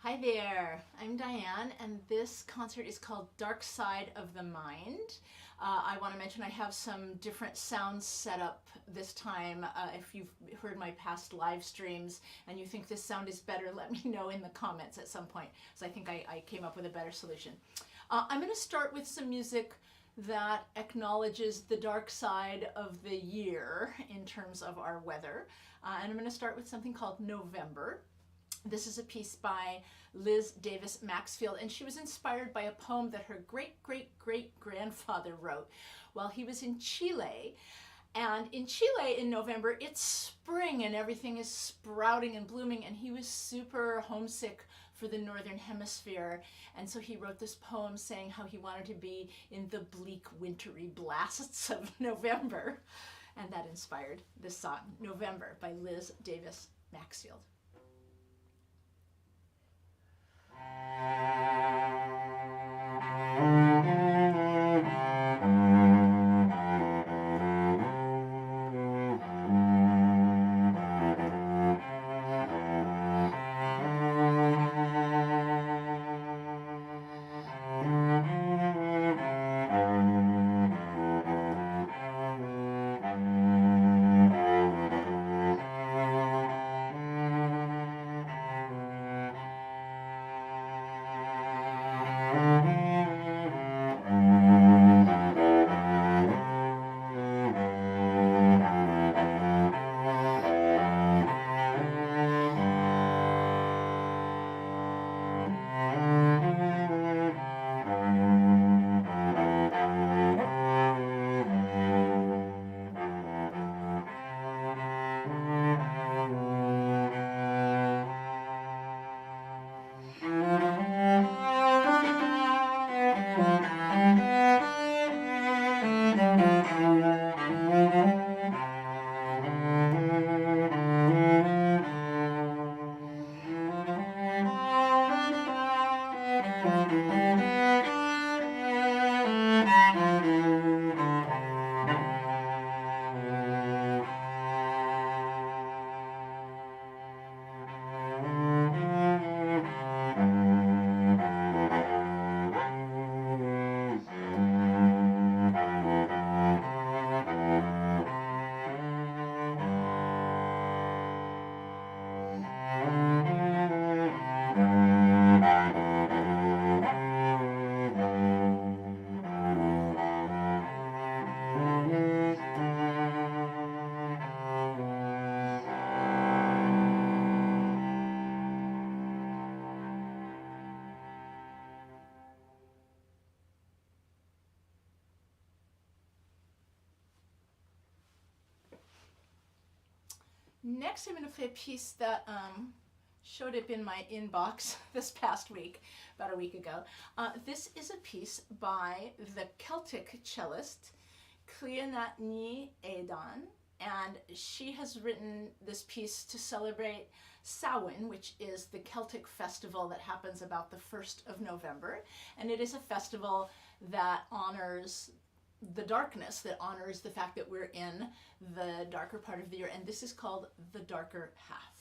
Hi there, I'm Diane, and this concert is called Dark Side of the Mind. I want to mention I have some different sounds set up this time. If you've heard my past live streams and you think this sound is better, let me know in the comments at some point, so I think I came up with a better solution. I'm going to start with some music that acknowledges the dark side of the year in terms of our weather. And I'm going to start with something called November. This is a piece by Liz Davis Maxfield, and she was inspired by a poem that her great-great-great-grandfather wrote while he was in Chile. And in Chile in November, it's spring and everything is sprouting and blooming, and he was super homesick for the Northern Hemisphere. And so he wrote this poem saying how he wanted to be in the bleak, wintry blasts of November. And that inspired this song, November, by Liz Davis Maxfield. Next, I'm going to play a piece that showed up in my inbox this past week, about a week ago. This is a piece by the Celtic cellist Clionat Ní Éadan, and she has written this piece to celebrate Samhain, which is the Celtic festival that happens about the 1st of November, and it is a festival that honors the darkness, that honors the fact that we're in the darker part of the year, and this is called The Darker Half.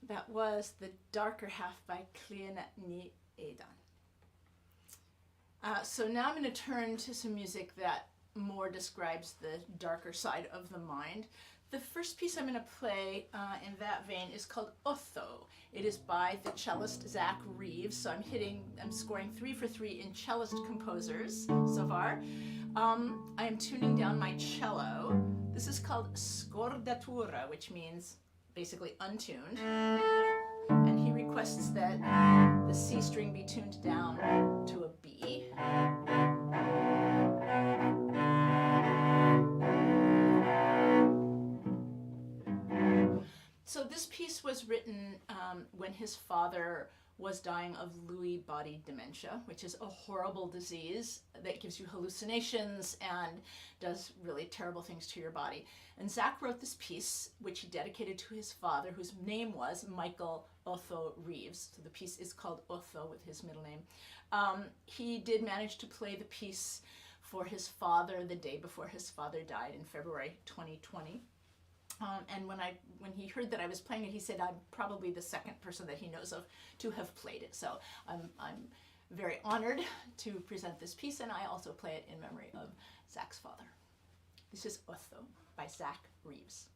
That was The Darker Half by Clean Ni Aidan. So now I'm going to turn to some music that more describes the darker side of the mind. The first piece I'm going to play in that vein is called Otho. It is by the cellist Zach Reeves. So I'm scoring 3 for 3 in cellist composers so far. I am tuning down my cello. This is called scordatura, which means basically untuned. And he requests that the C string be tuned down to a B. So this piece was written when his father was dying of Lewy body dementia, which is a horrible disease that gives you hallucinations and does really terrible things to your body. And Zach wrote this piece, which he dedicated to his father, whose name was Michael Otho Reeves. So the piece is called Otho with his middle name. He did manage to play the piece for his father the day before his father died in February 2020. And when he heard that I was playing it, he said I'm probably the second person that he knows of to have played it. So I'm very honored to present this piece, and I also play it in memory of Zach's father. This is Otho by Zach Reeves.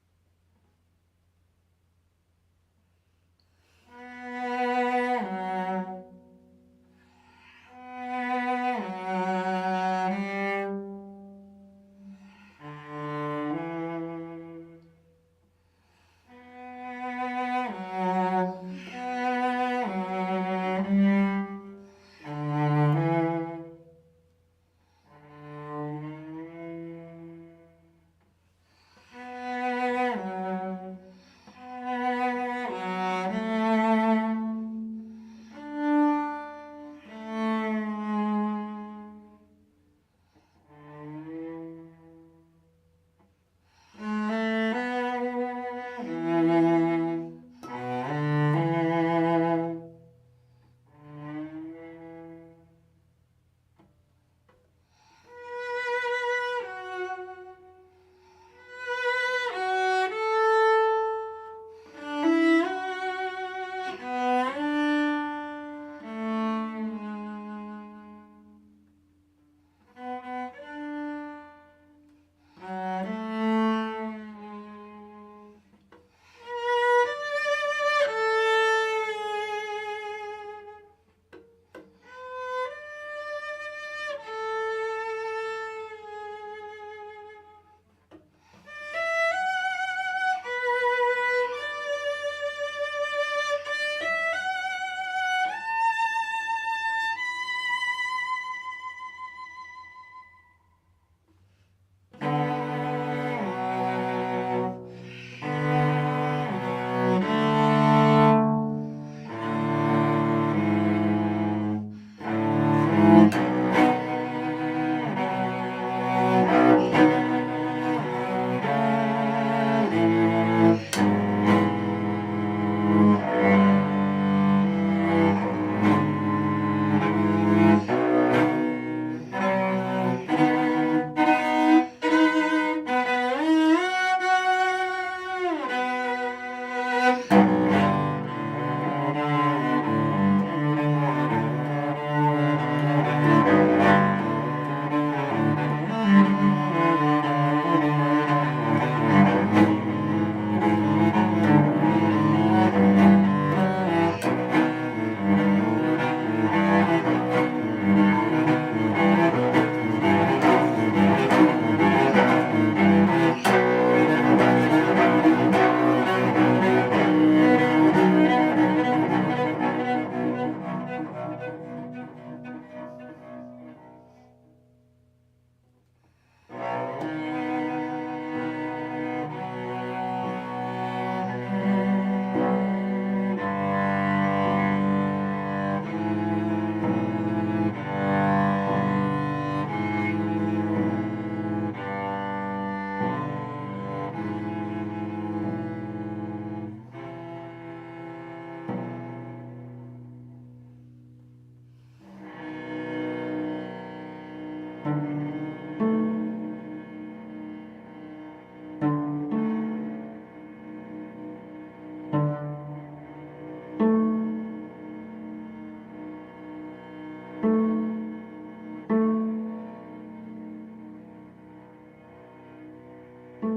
That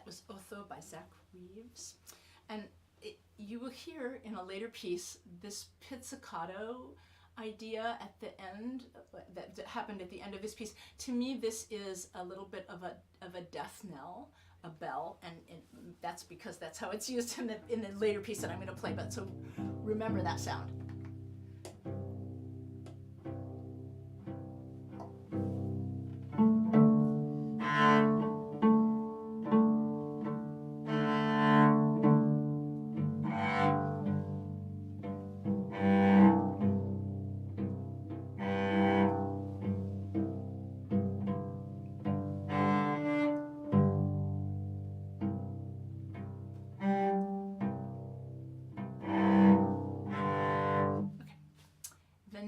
was Otho by Zach Reeves. And you will hear in a later piece this pizzicato idea at the end that happened at the end of this piece. To me, this is a little bit of a death knell, a bell, and that's because that's how it's used in the later piece that I'm going to play. But so remember that sound.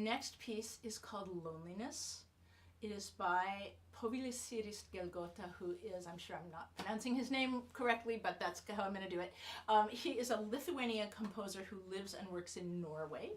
Next piece is called Loneliness. It is by Povilisiris Gelgota, who is, I'm sure I'm not pronouncing his name correctly, but that's how I'm going to do it. He is a Lithuanian composer who lives and works in Norway.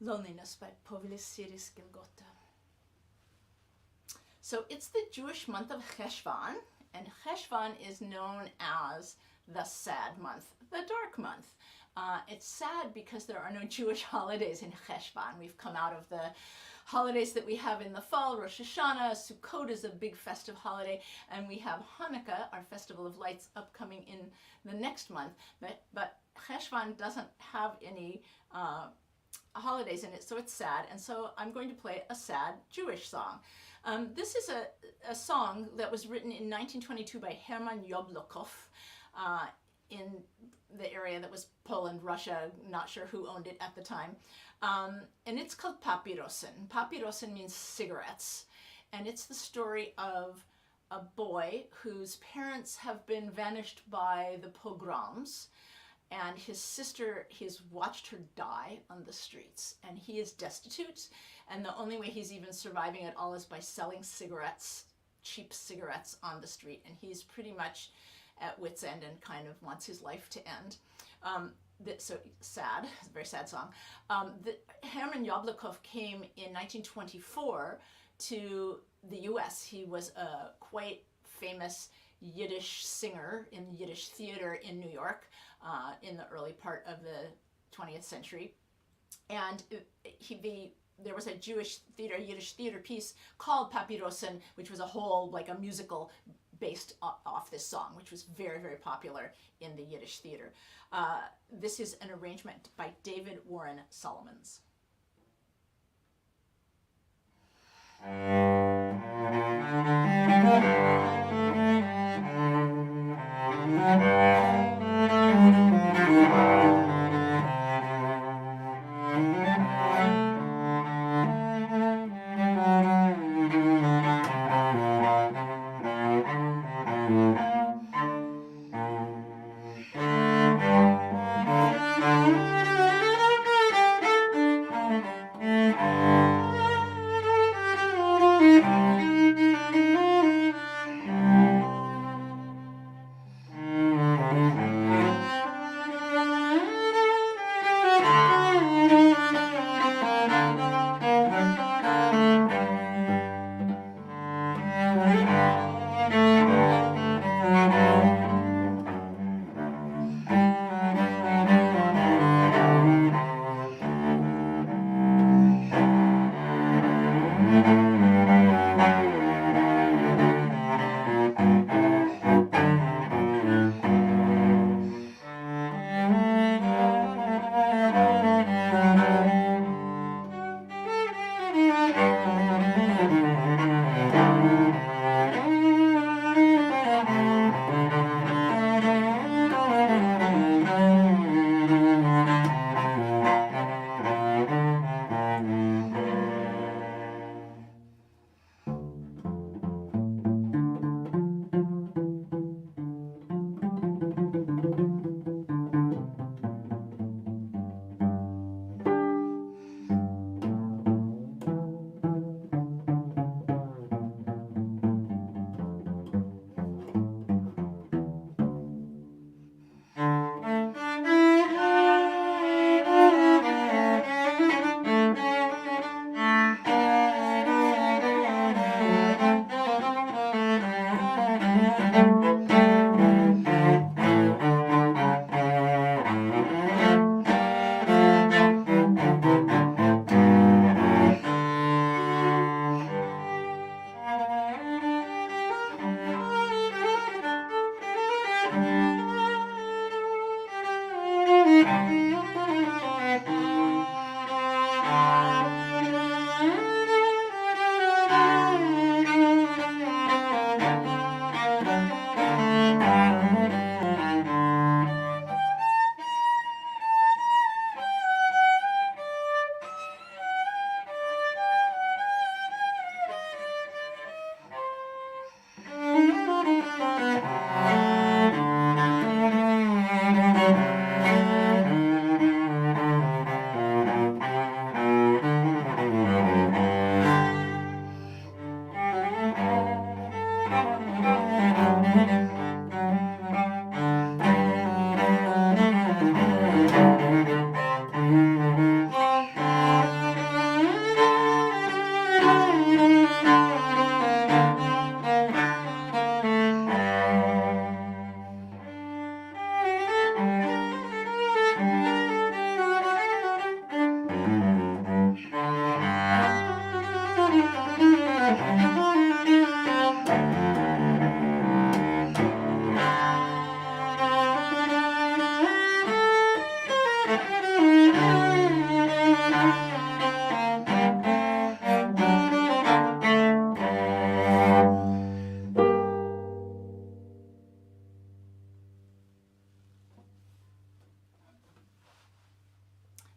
Loneliness by Povilisiris Gelgota. So it's the Jewish month of Cheshvan, and Cheshvan is known as the sad month, the dark month. It's sad because there are no Jewish holidays in Cheshvan. We've come out of the holidays that we have in the fall. Rosh Hashanah, Sukkot is a big festive holiday, and we have Hanukkah, our festival of lights, upcoming in the next month. But Cheshvan doesn't have any holidays in it, so it's sad, and so I'm going to play a sad Jewish song. This is a song that was written in 1922 by Herman Yoblokov in the area that was Poland, Russia, not sure who owned it at the time. And it's called Papyrosin. Papyrosin means cigarettes, and it's the story of a boy whose parents have been vanished by the pogroms. and his sister, he's watched her die on the streets, and he is destitute, and the only way he's even surviving at all is by selling cigarettes, cheap cigarettes on the street, and he's pretty much at wit's end and kind of wants his life to end. So sad, it's a very sad song. Herman Yablokov came in 1924 to the US. He was a quite famous Yiddish singer in Yiddish theater in New York in the early part of the 20th century. And there was a Yiddish theater piece called Papyrosen, which was a whole, like a musical based off this song, which was very, very popular in the Yiddish theater. This is an arrangement by David Warren Solomons.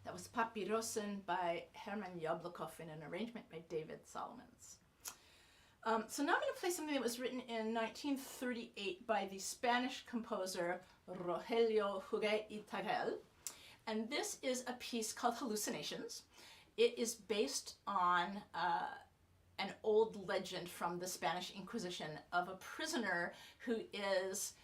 That was Papyrosen by Herman Yablokov in an arrangement by David Solomons. So now I'm going to play something that was written in 1938 by the Spanish composer Rogelio Huguet y Taguel. And this is a piece called Hallucinations. It is based on an old legend from the Spanish Inquisition of a prisoner who is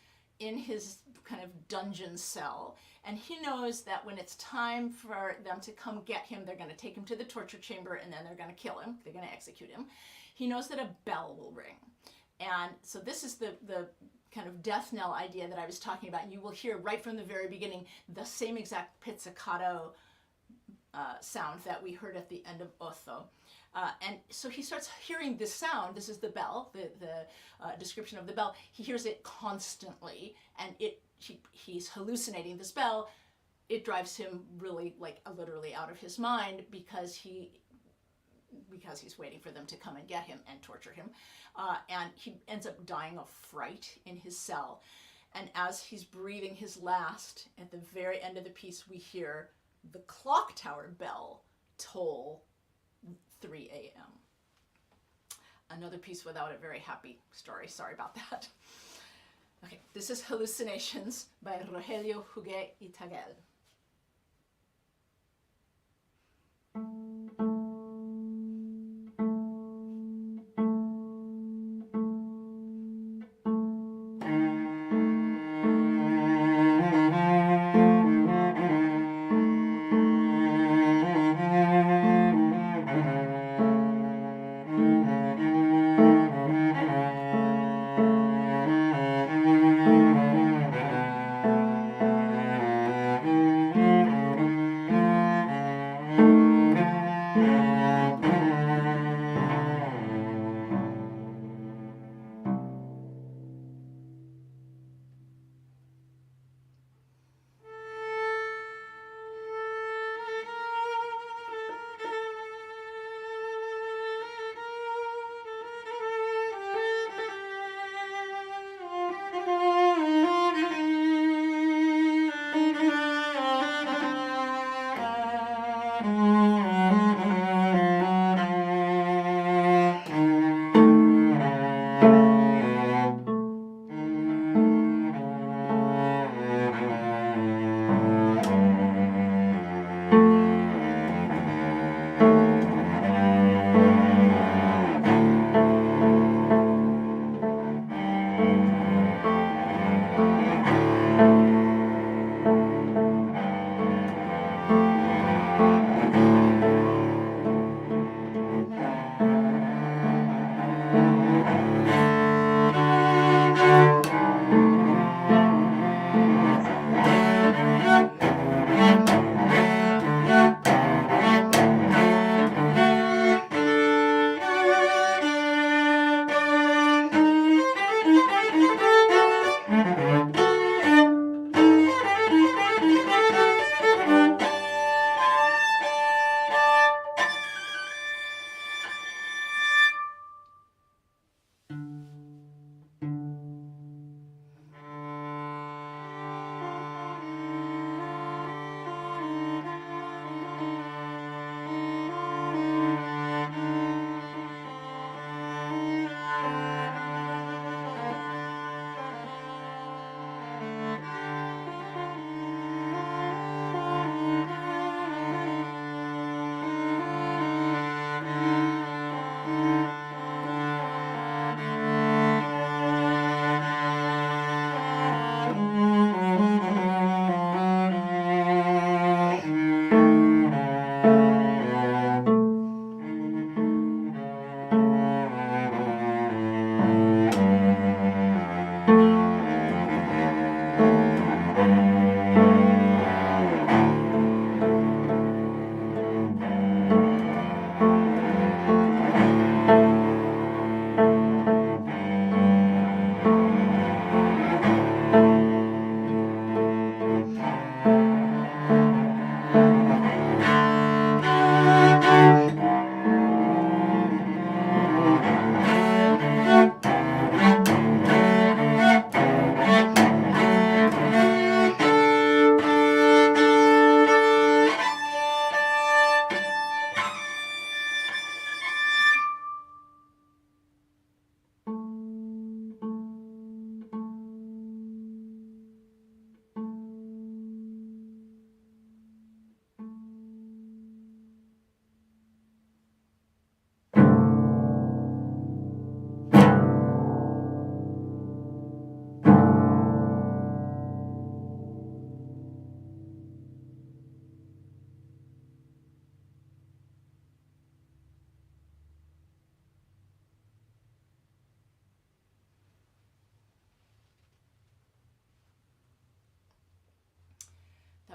in his kind of dungeon cell, and he knows that when it's time for them to come get him, they're going to take him to the torture chamber and then they're going to kill him, they're going to execute him. He knows that a bell will ring, and so this is the kind of death knell idea that I was talking about. You will hear right from the very beginning the same exact pizzicato sound that we heard at the end of Otho. And so he starts hearing this sound. This is the bell, the description of the bell. He hears it constantly, and he's hallucinating this bell. It drives him really, like, literally out of his mind because he's waiting for them to come and get him and torture him. And he ends up dying of fright in his cell. And as he's breathing his last, at the very end of the piece, we hear the clock tower bell toll 3 a.m. Another piece without a very happy story. Sorry about that. Okay, this is Hallucinations by Rogelio Huguet y Taguel.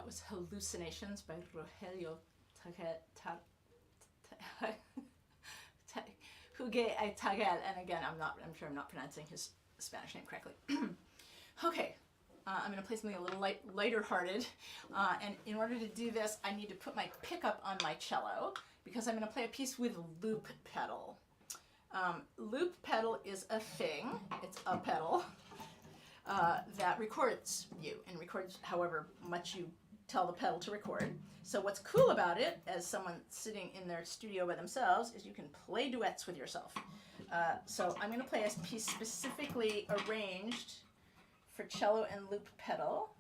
That was Hallucinations by Rogelio Huguet Tagel. And again, I'm sure I'm not pronouncing his Spanish name correctly. Okay, I'm going to play something a little lighter hearted. And in order to do this, I need to put my pickup on my cello because I'm going to play a piece with loop pedal. Loop pedal is a thing. It's a pedal that records you and records however much you tell the pedal to record. So what's cool about it, as someone sitting in their studio by themselves, is you can play duets with yourself. So I'm going to play a piece specifically arranged for cello and loop pedal,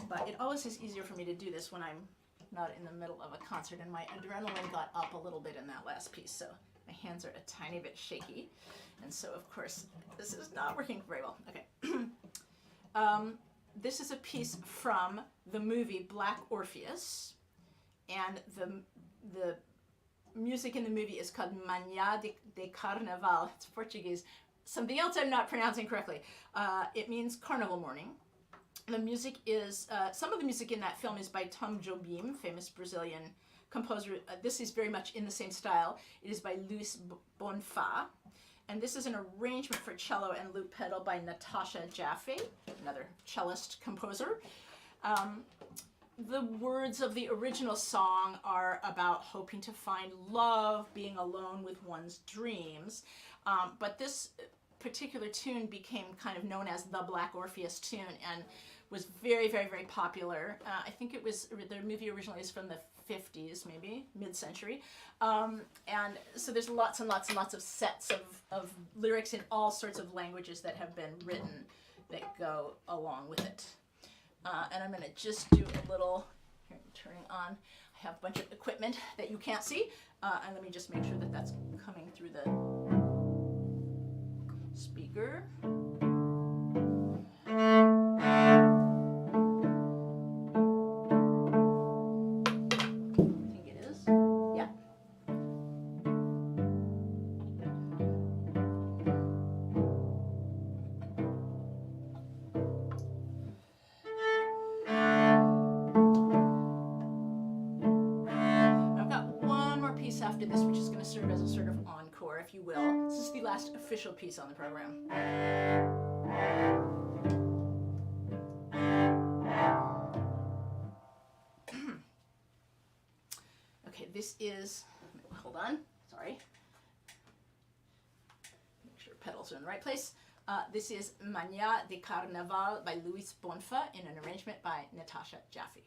but it always is easier for me to do this when I'm not in the middle of a concert, and my adrenaline got up a little bit in that last piece, so my hands are a tiny bit shaky, and so of course this is not working very well. Okay. This is a piece from the movie Black Orpheus, and the music in the movie is called Manhã de Carnaval. It's Portuguese. Something else I'm not pronouncing correctly. It means carnival morning. The music is, some of the music in that film is by Tom Jobim, famous Brazilian composer. This is very much in the same style. It is by Luis Bonfá. And this is an arrangement for cello and loop pedal by Natasha Jaffe, another cellist composer. The words of the original song are about hoping to find love, being alone with one's dreams. But this particular tune became kind of known as the Black Orpheus tune and was very, very, very popular. I think it was, the movie originally is from the 50s, maybe, mid-century. And so there's lots and lots and lots of sets of lyrics in all sorts of languages that have been written that go along with it. And I'm going to just do a little, here I'm turning on, I have a bunch of equipment that you can't see, and let me just make sure that that's coming through the speaker. I think it is. Yeah. I've got one more piece after this, which is going to serve as a sort of encore, if you will. This is the last official piece on the program. Okay, this is, hold on, sorry. Make sure pedals are in the right place. This is Manhã de Carnaval by Luis Bonfá in an arrangement by Natasha Jaffe.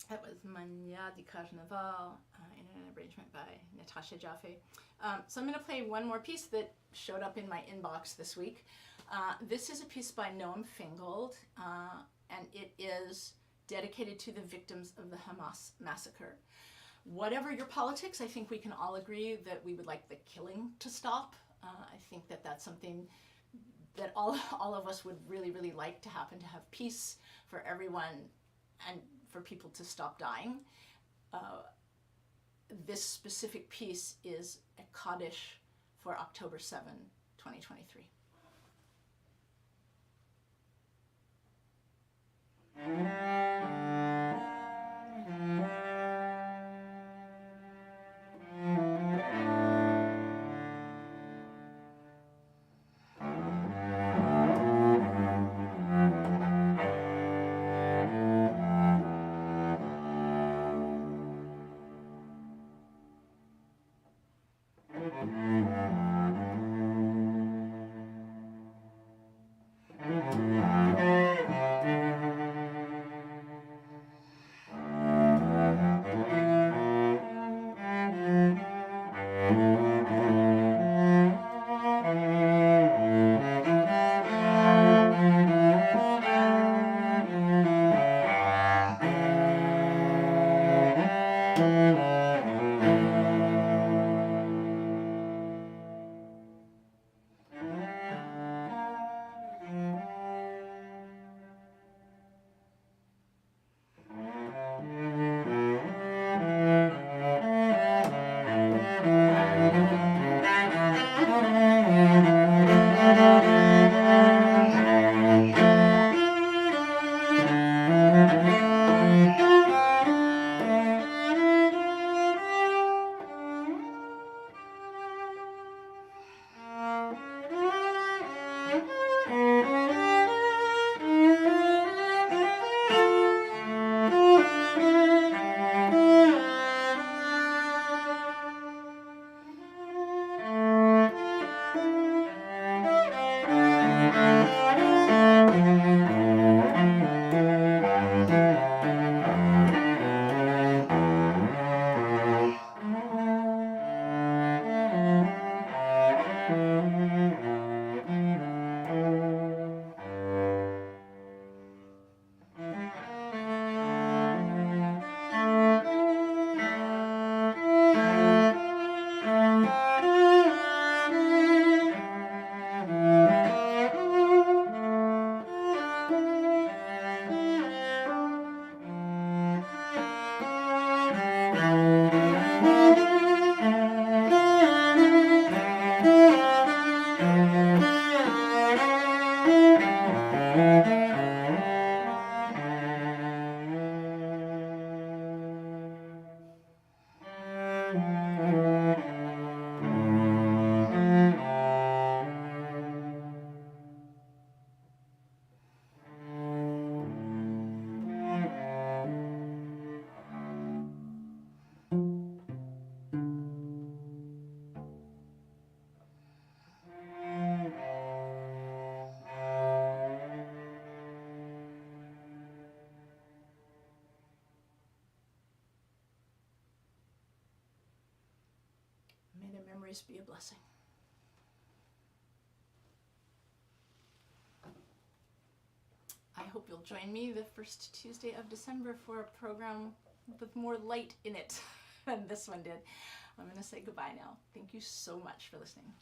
That was Mania di Carnaval in an arrangement by Natasha Jaffe. So I'm going to play one more piece that showed up in my inbox this week. This is a piece by Noam Fingold, and it is dedicated to the victims of the Hamas massacre. Whatever your politics, I think we can all agree that we would like the killing to stop. I think that that's something that all of us would really, really like to happen, to have peace for everyone and for people to stop dying. This specific piece is a Kaddish for October 7, 2023. May their memories be a blessing. I hope you'll join me the first Tuesday of December for a program with more light in it than this one did. I'm going to say goodbye now. Thank you so much for listening.